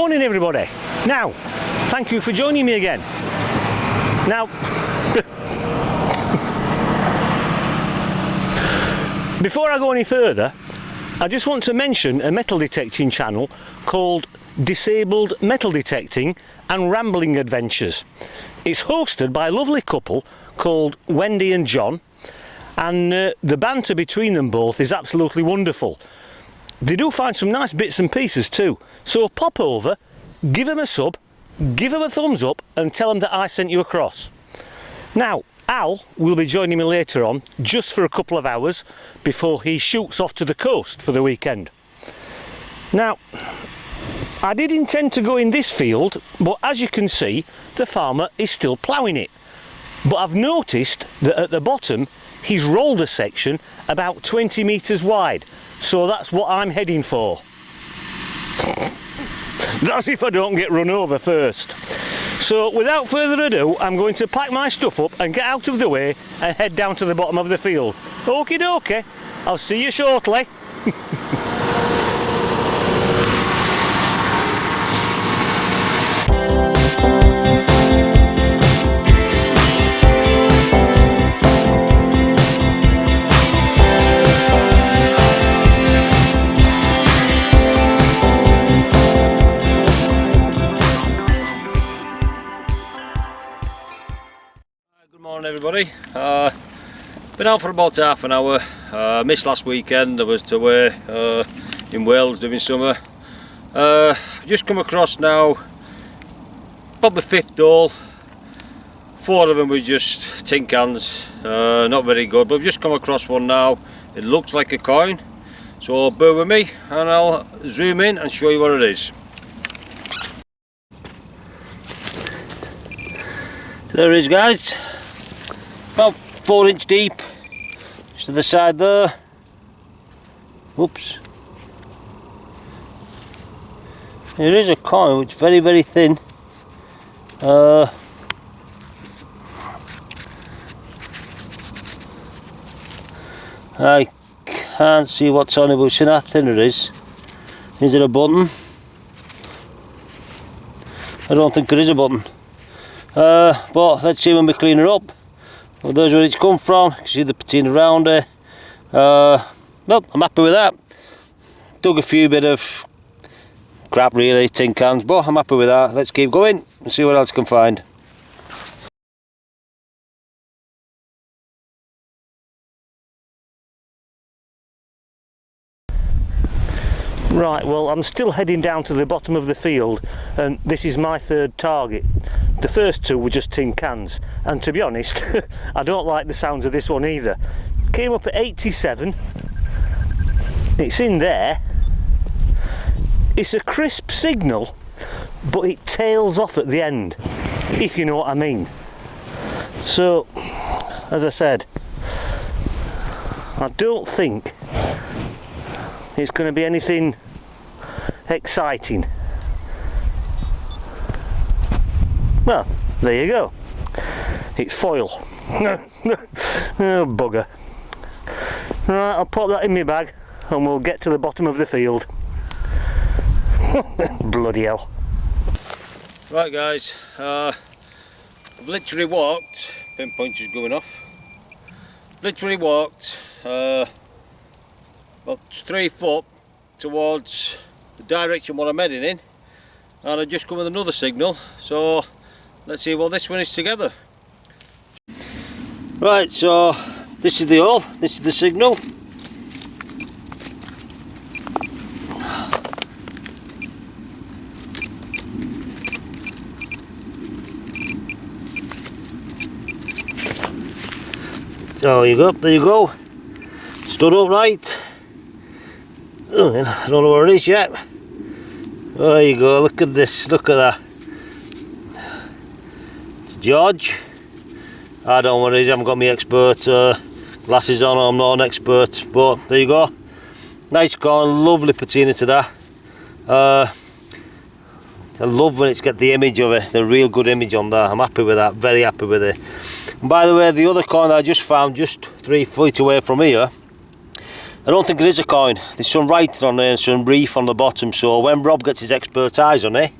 morning everybody. Now, thank you for joining me again. Now, before I go any further, I just want to mention a metal detecting channel called Disabled Metal Detecting and Rambling Adventures. It's hosted by a lovely couple called Wendy and John, and the banter between them both is absolutely wonderful. They do find some nice bits and pieces too, so pop over, give them a sub, give them a thumbs up and tell them that I sent you across. Now, Al will be joining me later on, just for a couple of hours before he shoots off to the coast for the weekend. Now, I did intend to go in this field, but as you can see, the farmer is still ploughing it. But I've noticed that at the bottom, he's rolled a section about 20 metres wide, so that's what I'm heading for. That's if I don't get run over first. So without further ado, I'm going to pack my stuff up and get out of the way and head down to the bottom of the field. Okie dokie, I'll see you shortly. Everybody, been out for about half an hour. Missed last weekend. I was away in Wales doing summer. Just come across now, probably 5th hole. 4 of them was just tin cans, not very good, but I've just come across one now. It looks like a coin, so bear with me and I'll zoom in and show you what it is. There it is, guys. About 4 inch deep, just to the side there. Whoops. There is a coin which is very, very thin. I can't see what's on it, but see how thin it is. Is it a button? I don't think there is a button. But let's see when we clean it up. Well, there's where it's come from. You can see the patina around it. Well, I'm happy with that. Dug a few bit of crap really, tin cans, but I'm happy with that. Let's keep going and see what else I can find. Right, well, I'm still heading down to the bottom of the field, and this is my 3rd target. The first 2 were just tin cans, and to be honest, I don't like the sounds of this one either. Came up at 87. It's in there. It's a crisp signal, but it tails off at the end, if you know what I mean. So, as I said, I don't think it's going to be anything exciting. Well, there you go. It's foil. Oh, bugger. Right, I'll pop that in my bag and we'll get to the bottom of the field. Bloody hell. Right guys, I've literally walked, pinpoint is going off. Literally walked about 3 foot towards the direction what I'm heading in, and I just come with another signal, so let's see what this one is together. Right, so this is the hole, this is the signal. So there you go, stood upright. Oh, I don't know where it is yet. There you go, look at this, look at that. It's George. I don't know what it is, I haven't got my expert glasses on, I'm not an expert, but there you go. Nice coin, lovely patina to that. I love when it's got the image of it, the real good image on that. I'm happy with that, very happy with it. And by the way, the other coin that I just found just 3 feet away from here, I don't think it is a coin. There's some writing on there and some reef on the bottom, so when Rob gets his expert eyes on it,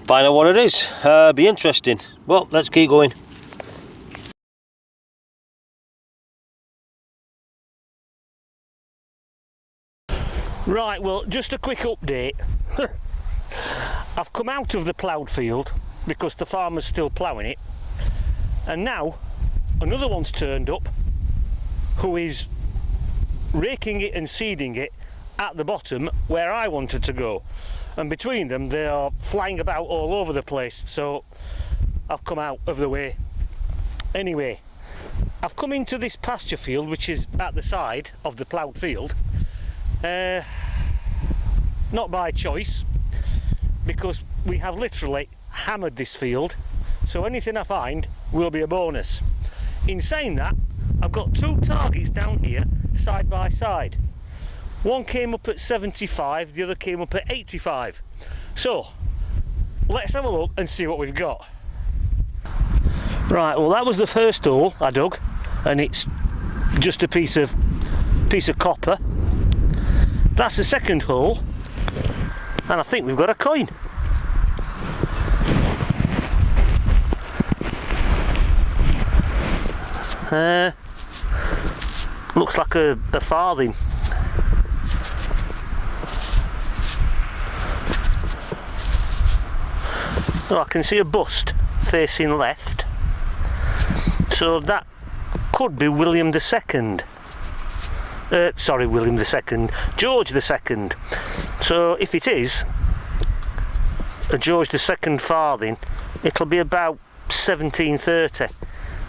find out what it is. Be interesting. Well, let's keep going. Right, well, just a quick update. I've come out of the ploughed field because the farmer's still ploughing it, and now another one's turned up who is raking it and seeding it at the bottom where I wanted to go, and between them they are flying about all over the place, so I've come out of the way. Anyway, I've come into this pasture field which is at the side of the ploughed field, not by choice, because we have literally hammered this field, so anything I find will be a bonus. In saying that, I've got two targets down here side by side. One came up at 75, the other came up at 85. So let's have a look and see what we've got. Right, well, that was the first hole I dug, and it's just a piece of copper. That's the second hole, and I think we've got a coin. Looks like a farthing. Oh, I can see a bust facing left, so that could be William II. Sorry, William II, George II. So if it is a George II farthing, it'll be about 1730.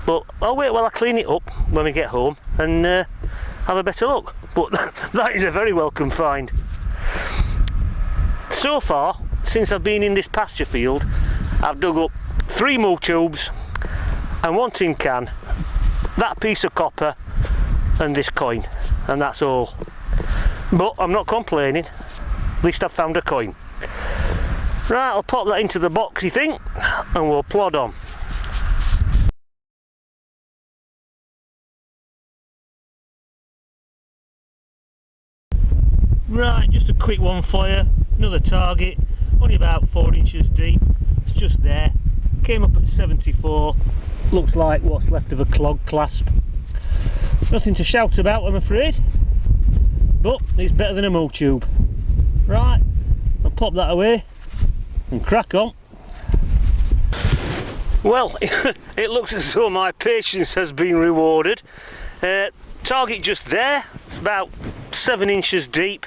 But I'll wait while I clean it up when we get home and have a better look. But that is a very welcome find. So far, since I've been in this pasture field, I've dug up 3 mull tubes and 1 tin can, that piece of copper and this coin, and that's all. But I'm not complaining, at least I've found a coin. Right, I'll pop that into the boxy thing and we'll plod on. Right, just a quick one for you. Another target, only about 4 inches deep. It's just there. Came up at 74. Looks like what's left of a clog clasp. Nothing to shout about, I'm afraid, but it's better than a mull tube. Right, I'll pop that away and crack on. Well, it looks as though my patience has been rewarded. Target just there. It's about 7 inches deep.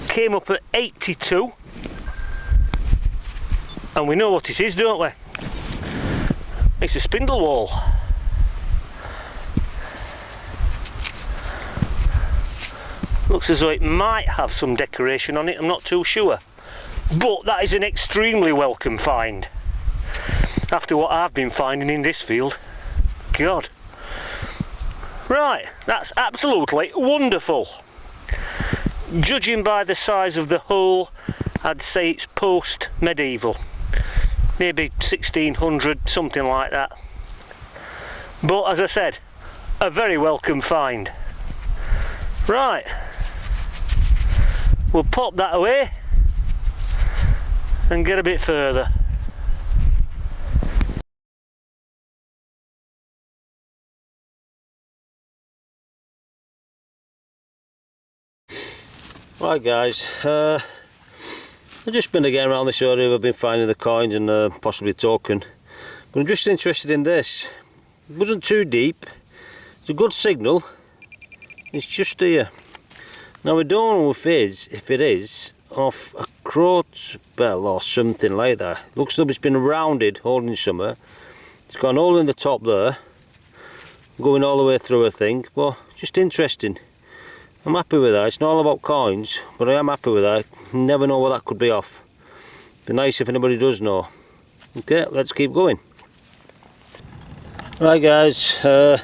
Came up at 82, and we know what it is, don't we? It's a spindle whorl. Looks as though it might have some decoration on it, I'm not too sure, but that is an extremely welcome find after what I've been finding in this field. God. Right, that's absolutely wonderful. Judging by the size of the hole, I'd say it's post-medieval, maybe 1600, something like that. But as I said, a very welcome find. Right, we'll pop that away and get a bit further. Right guys, I've just been again around this area. I've been finding the coins and possibly a token, but I'm just interested in this. It wasn't too deep, it's a good signal, it's just here. Now we don't know if it is off a croat bell or something like that. Looks like it's been rounded, holding somewhere. It's got an hole in the top there, going all the way through I think, but just interesting. I'm happy with that. It's not all about coins, but I am happy with that. You never know what that could be off. Be nice if anybody does know. Okay, let's keep going. Right guys, another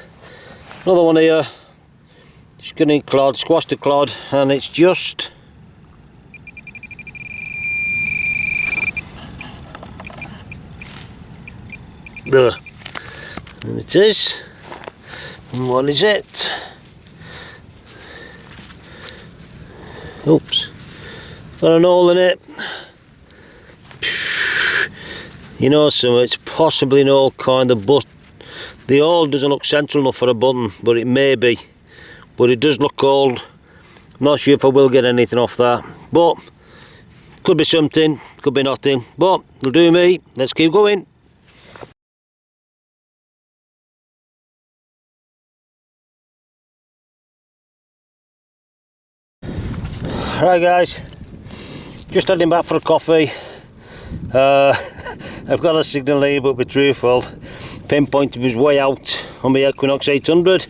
one here. Just getting clod, squashed the clod, and it's just there. And it is. And what is it? Oops, got an hole in it. You know, so it's possibly an old coin. The hole doesn't look central enough for a button, but it may be. But it does look old. I'm not sure if I will get anything off that, but could be something, could be nothing, but it'll do me. Let's keep going. Right guys, just heading back for a coffee. I've got a signal here, but to be truthful, pinpointed was way out on my Equinox 800.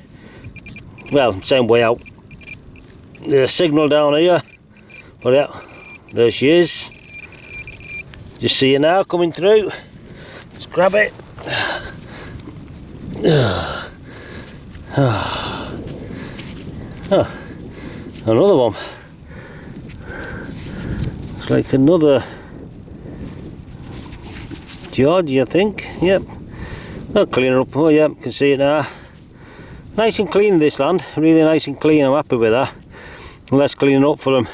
Well, same way out. There's a signal down here, but yeah, there she is. Just see her now coming through. Let's grab it. Another one. It's like another George, I think. Yep. I'll clean her up. Oh, yeah, can see it now. Nice and clean this land. Really nice and clean. I'm happy with that. Less cleaning up for them.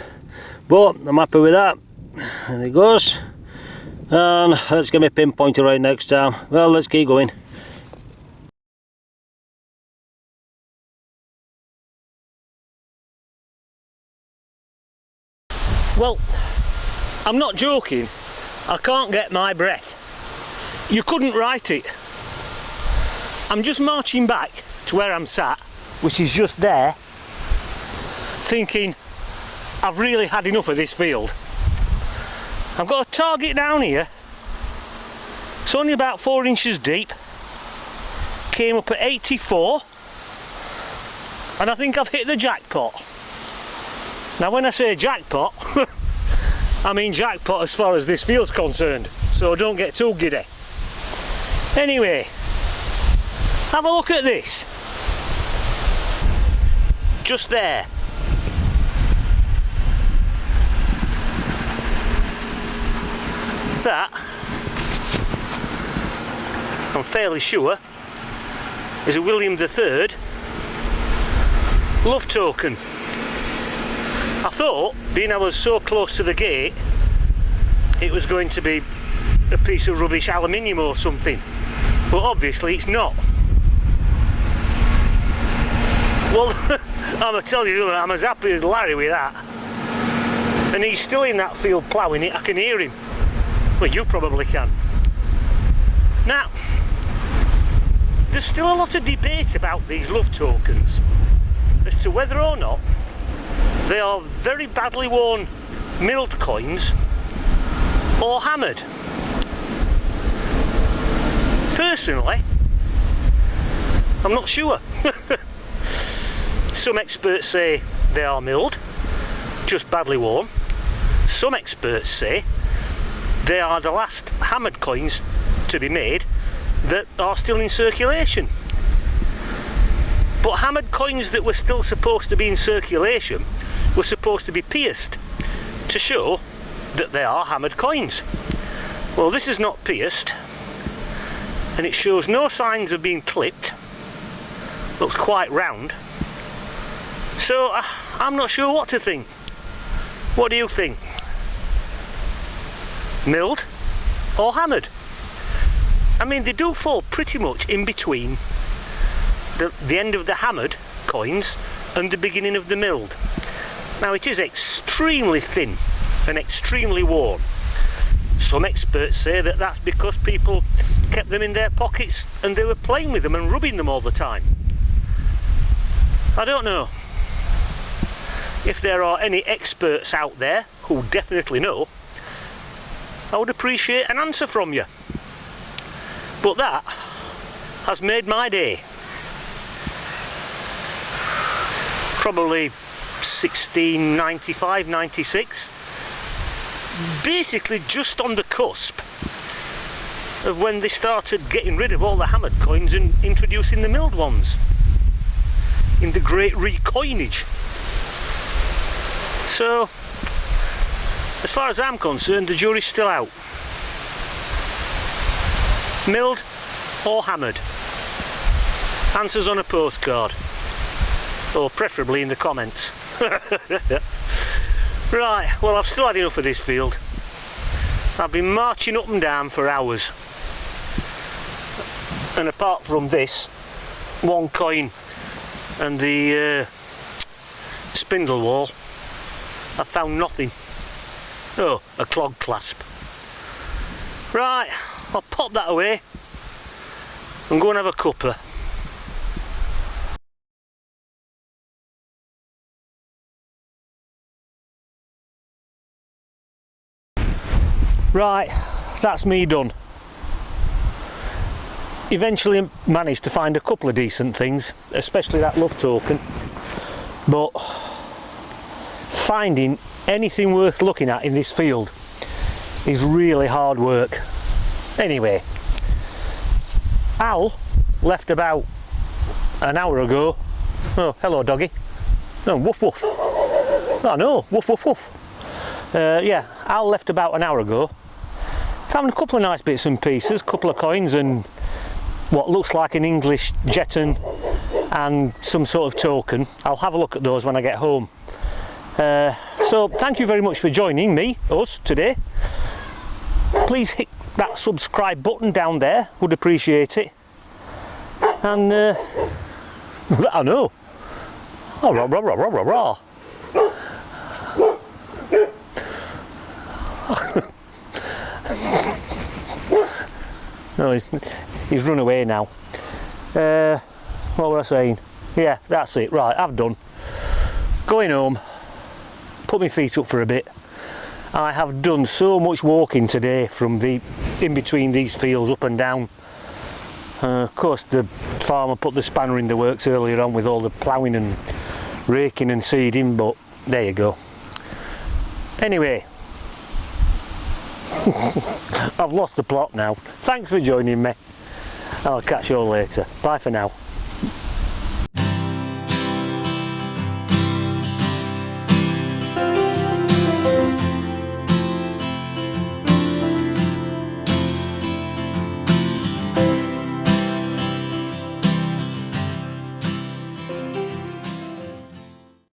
But I'm happy with that. There it goes. And let's get my pinpointer right next time. Well, let's keep going. Well, I'm not joking, I can't get my breath. You couldn't write it. I'm just marching back to where I'm sat, which is just there, thinking I've really had enough of this field. I've got a target down here. It's only about 4 inches deep. Came up at 84, and I think I've hit the jackpot. Now when I say jackpot, I mean jackpot as far as this field's concerned, so don't get too giddy. Anyway, have a look at this. Just there. That, I'm fairly sure, is a William III love token. I thought, being I was so close to the gate, it was going to be a piece of rubbish aluminium or something, but obviously it's not. Well, I'm telling you, I'm as happy as Larry with that. And he's still in that field ploughing it, I can hear him. Well, you probably can. Now, there's still a lot of debate about these love tokens as to whether or not they are very badly worn milled coins or hammered. Personally, I'm not sure. Some experts say they are milled, just badly worn. Some experts say they are the last hammered coins to be made that are still in circulation. But hammered coins that were still supposed to be in circulation were supposed to be pierced to show that they are hammered coins. Well, this is not pierced, and it shows no signs of being clipped. Looks quite round. So I'm not sure what to think. What do you think? Milled or hammered? I mean, they do fall pretty much in between the end of the hammered coins and the beginning of the milled. Now, it is extremely thin and extremely worn. Some experts say that that's because people kept them in their pockets and they were playing with them and rubbing them all the time. I don't know. If there are any experts out there who definitely know, I would appreciate an answer from you. But that has made my day. Probably 1695, 96. Basically just on the cusp of when they started getting rid of all the hammered coins and introducing the milled ones in the great recoinage. So, as far as I'm concerned, the jury's still out. Milled or hammered? Answers on a postcard, or preferably in the comments. Right, well I've still had enough of this field. I've been marching up and down for hours. And apart from this, one coin and the spindle wall, I've found nothing. Oh, a clog clasp. Right, I'll pop that away and go and have a cuppa. Right, that's me done. Eventually managed to find a couple of decent things, especially that love token, but finding anything worth looking at in this field is really hard work. Anyway, Al left about an hour ago. Oh, hello doggy. No, woof woof. Oh no, woof woof woof. Yeah, Al left about an hour ago. Found a couple of nice bits and pieces, couple of coins and what looks like an English jeton and some sort of token. I'll have a look at those when I get home. So thank you very much for joining us today. Please hit that subscribe button down there, would appreciate it. And I know. Oh, rah, rah, rah, rah, rah, rah. No, he's run away now. What was I saying? Yeah, that's it. Right, I've done. Going home, put my feet up for a bit. I have done so much walking today from in between these fields up and down. Of course the farmer put the spanner in the works earlier on with all the ploughing and raking and seeding, but there you go. Anyway, I've lost the plot now. Thanks for joining me. I'll catch you all later. Bye for now.